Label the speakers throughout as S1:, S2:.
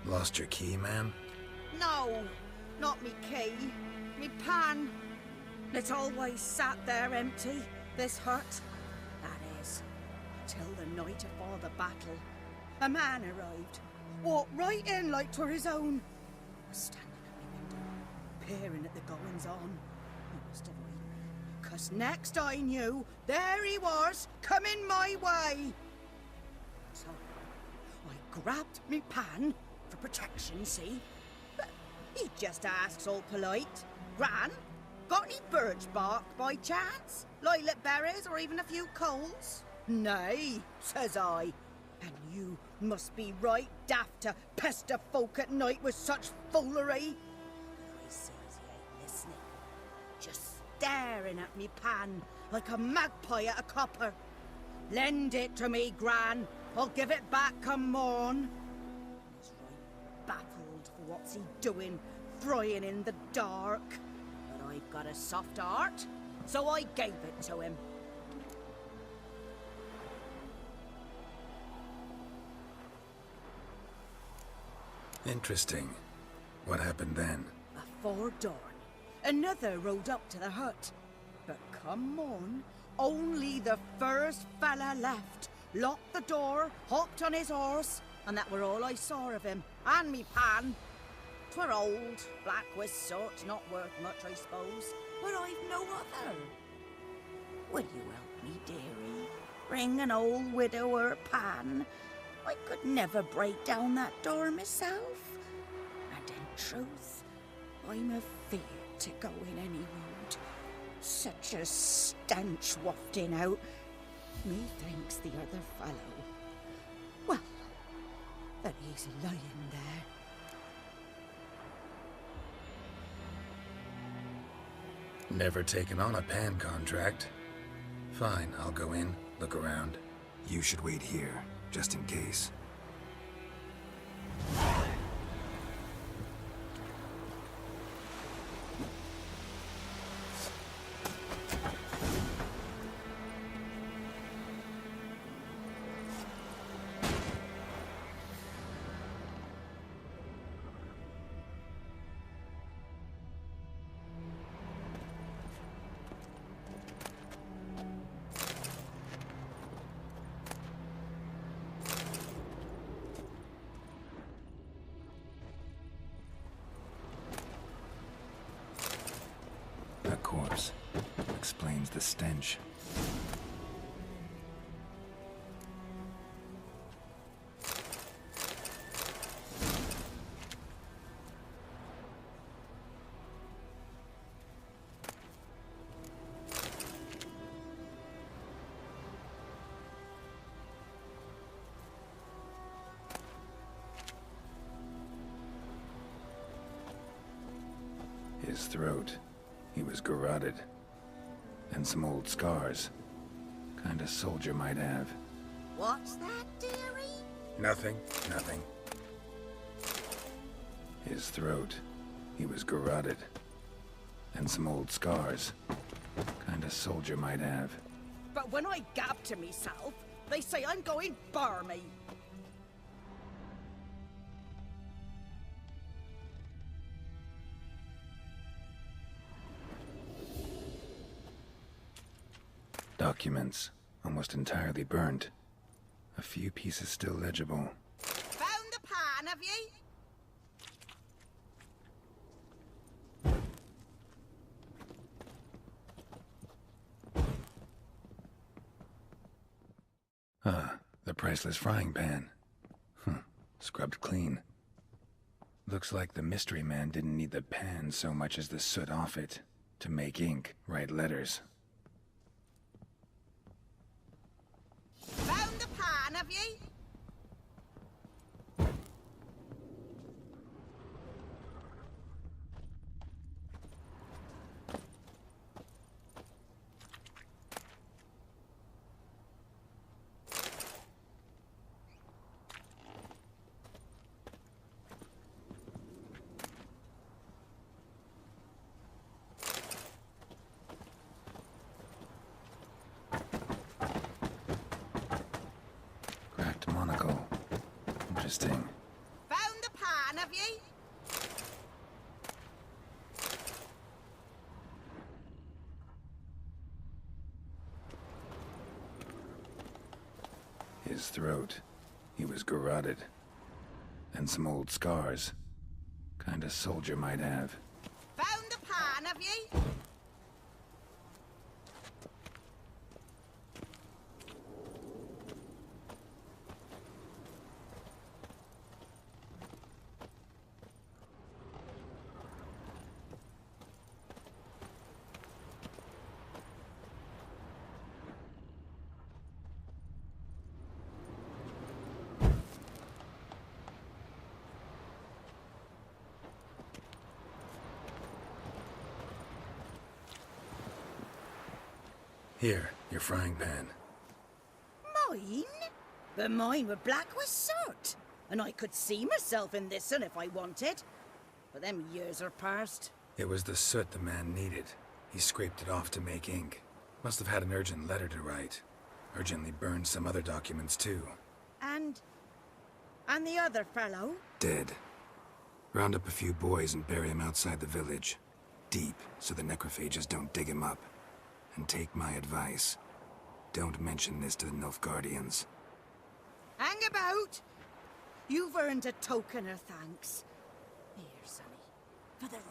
S1: Lost your key, ma'am?
S2: No, not me key. Me pan. It's always sat there empty, this hut. That is, till the night afore the battle. A man arrived, walked right in like 'twere his own. Was standing at me window, peering at the goings-on. He must have eaten me, 'cause next I knew, there he was, coming my way. So, I grabbed me pan, for protection, see? But he just asks all polite, Gran, got any birch bark by chance? Lilac berries or even a few coals? Nay, says I. And you must be right daft to pester folk at night with such foolery. But I sees he ain't listening. Just staring at me pan like a magpie at a copper. Lend it to me, Gran. I'll give it back come morn. He's right baffled for what's he doing, frying in the dark. But I've got a soft heart, so I gave it to him.
S1: Interesting. What happened then?
S2: Afore dawn, another rode up to the hut. But come morn, only the first fella left. Locked the door, hopped on his horse, and that were all I saw of him, and me pan. 'Twere old, black with soot, not worth much, I suppose, but I've no other. Will you help me, dearie? Bring an old widower pan. I could never break down that door myself. And in truth, I'm afeard to go in any road. Such a stench wafting out. Methinks the other fellow, well, that he's lying there.
S1: Never taken on a pan contract. Fine, I'll go in, look around. You should wait here, just in case. A corpse. Explains the stench. His throat. He was garroted. And some old scars. Kind of soldier might have.
S2: What's that, dearie?
S1: Nothing. His throat. He was garroted. And some old scars. Kind of soldier might have.
S2: But when I gab to myself, they say I'm going barmy.
S1: Documents, almost entirely burnt. A few pieces still legible.
S2: Found the pan, have ye?
S1: Ah, the priceless frying pan. Scrubbed clean. Looks like the mystery man didn't need the pan so much as the soot off it. To make ink, write letters.
S2: Found the pan, have ye?
S1: Monocle. Interesting.
S2: Found the pan,
S1: His throat. He was garroted. And some old scars. Kind of soldier might have.
S2: Found the pan, have ye?
S1: Here, your frying pan.
S2: Mine? But mine were black with soot. And I could see myself in this one if I wanted. But them years are past.
S1: It was the soot the man needed. He scraped it off to make ink. Must have had an urgent letter to write. Urgently burned some other documents too.
S2: And the other fellow?
S1: Dead. Round up a few boys and bury him outside the village. Deep, so the necrophages don't dig him up. And take my advice. Don't mention this to the Nilfgaardians.
S2: Hang about! You've earned a token of thanks. Here, sonny, for the road.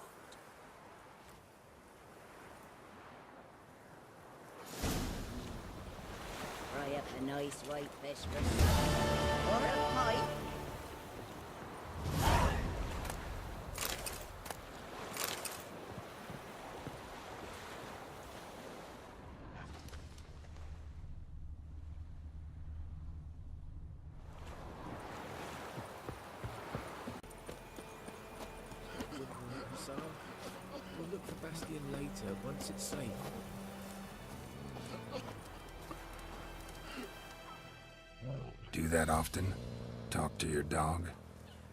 S2: Fry up a nice white fish for or a pie.
S3: We'll look for Bastion later, once it's safe.
S1: Do that often? Talk to your dog?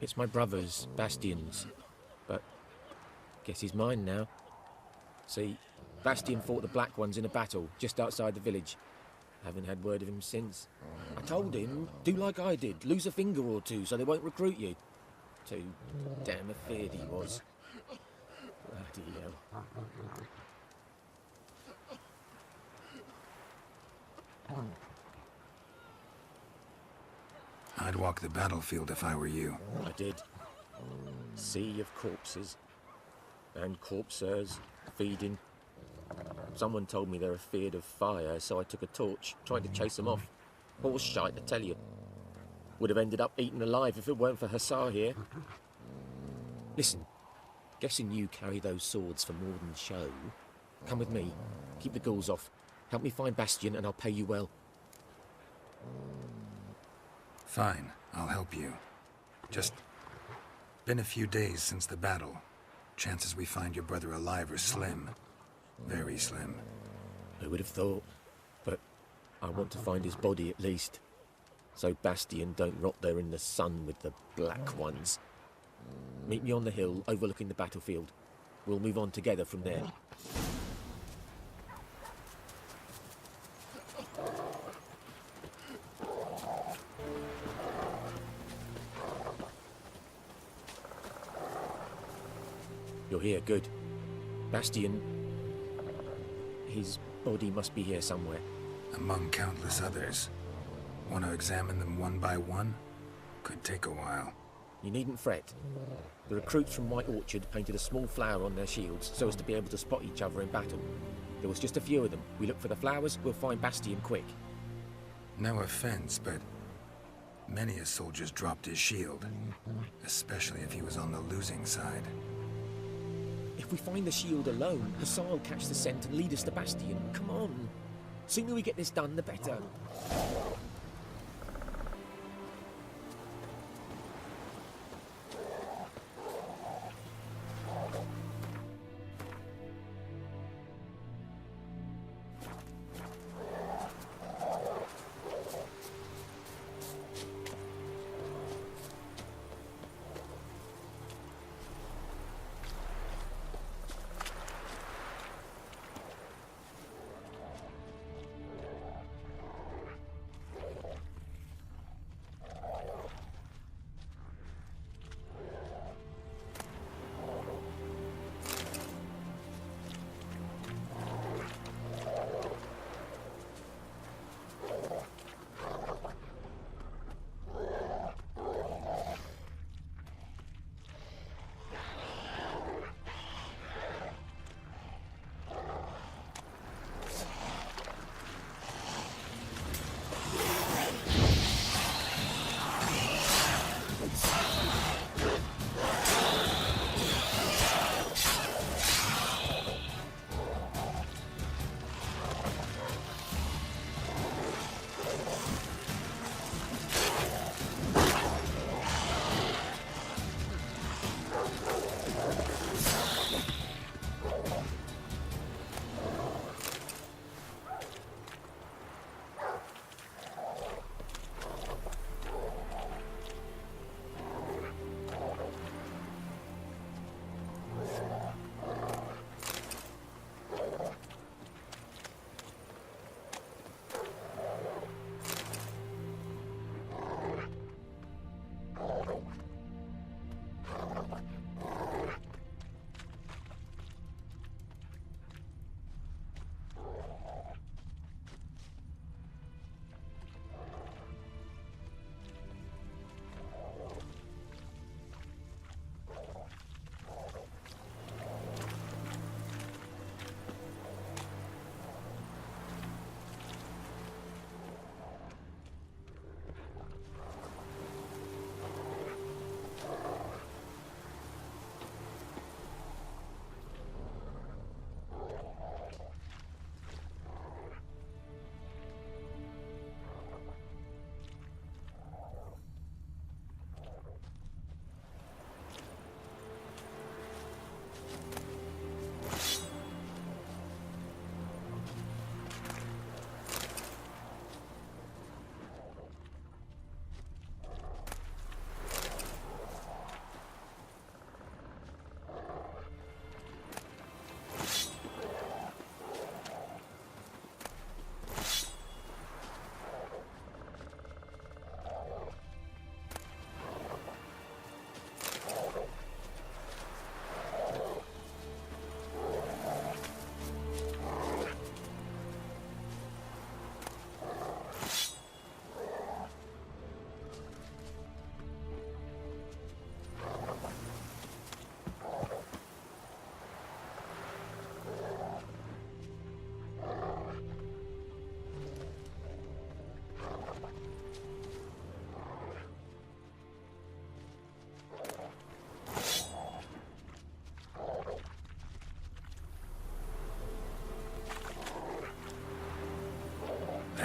S3: It's my brother's, Bastion's. But guess he's mine now. See, Bastion fought the Black Ones in a battle just outside the village. Haven't had word of him since. I told him, do like I did, lose a finger or two so they won't recruit you. Too damn afeard he was. Bloody hell.
S1: I'd walk the battlefield if I were you.
S3: I did. Sea of corpses. And corpsers feeding. Someone told me they're afeard of fire, so I took a torch, tried to chase them off. Horse shite, I tell you. Would have ended up eaten alive if it weren't for Hussar here. Listen, guessing you carry those swords for more than show. Come with me, keep the ghouls off. Help me find Bastion and I'll pay you well.
S1: Fine, I'll help you. Just been a few days since the battle. Chances we find your brother alive are slim. Very slim.
S3: Who would have thought? But I want to find his body at least. So Bastion don't rot there in the sun with the Black Ones. Meet me on the hill overlooking the battlefield. We'll move on together from there. You're here, good. Bastion... his body must be here somewhere.
S1: Among countless others. Want to examine them one by one? Could take a while.
S3: You needn't fret. The recruits from White Orchard painted a small flower on their shields so as to be able to spot each other in battle. There was just a few of them. We look for the flowers, we'll find Bastion quick.
S1: No offense, but many a soldier's dropped his shield. Especially if he was on the losing side.
S3: If we find the shield alone, Hussar will catch the scent and lead us to Bastion. Come on. Sooner we get this done, the better.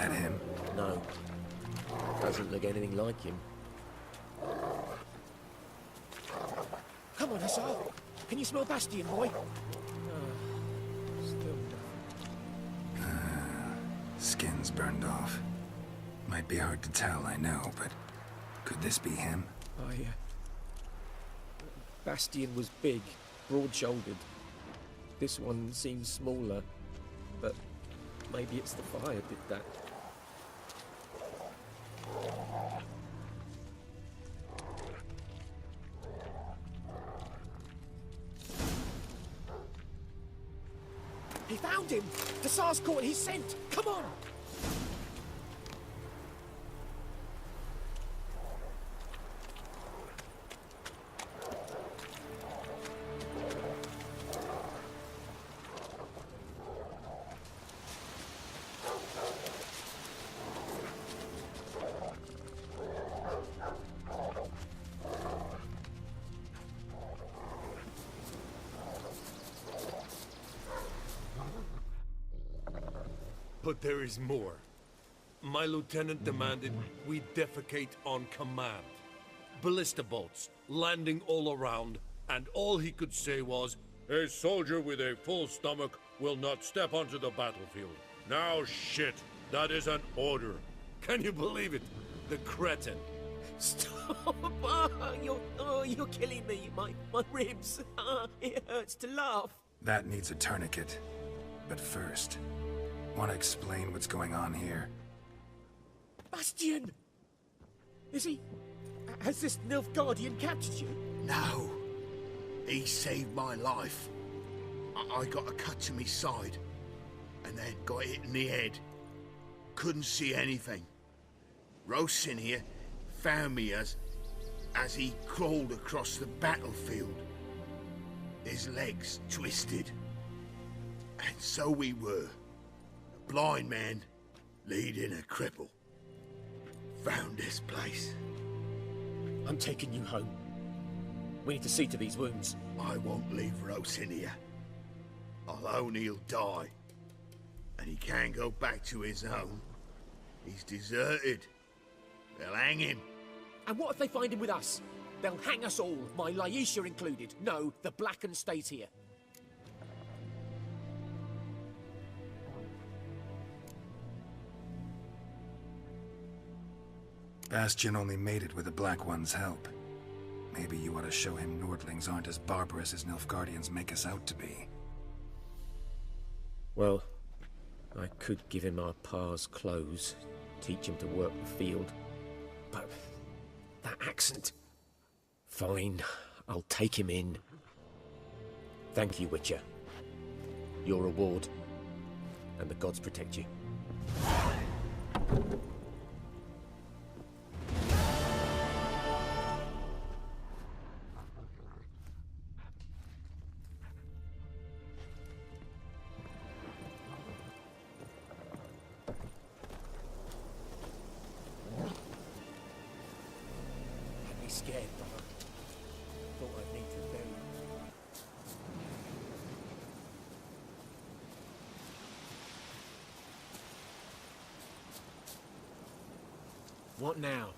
S1: that him?
S3: No. Doesn't look anything like him. Come on, Hussar. Can you smell Bastion, boy? Still nothing.
S1: Skin's burned off. Might be hard to tell, I know, but could this be him?
S3: Bastion was big, broad-shouldered. This one seems smaller, but maybe it's the fire did that. He found him! The SARS caught his scent! Come on!
S4: But there is more. My lieutenant demanded we defecate on command. Ballista bolts, landing all around, and all he could say was, "A soldier with a full stomach will not step onto the battlefield." Now shit, that is an order. Can you believe it? The cretin.
S3: Stop! You're killing me. My ribs. It hurts to laugh.
S1: That needs a tourniquet. But first, want to explain what's going on here?
S3: Bastion! Is he... Has this Nilfgaardian captured you?
S5: No. He saved my life. I got a cut to my side, and then got hit in the head. Couldn't see anything. Rosin here found me as he crawled across the battlefield. His legs twisted. And so we were. A blind man leading a cripple. Found this place.
S3: I'm taking you home. We need to see to these wounds.
S5: I won't leave Rosin here. Alone he'll die. And he can't go back to his own. He's deserted. They'll hang him.
S3: And what if they find him with us? They'll hang us all, my Laisha included. No, the Blacken stays here.
S1: Bastion only made it with the Black One's help. Maybe you ought to show him Nordlings aren't as barbarous as Nilfgaardians make us out to be.
S3: Well, I could give him our pa's clothes, teach him to work the field. But that accent... Fine, I'll take him in. Thank you, Witcher. Your reward. And the gods protect you. Scared, brother. Thought I'd need to bury you. What now?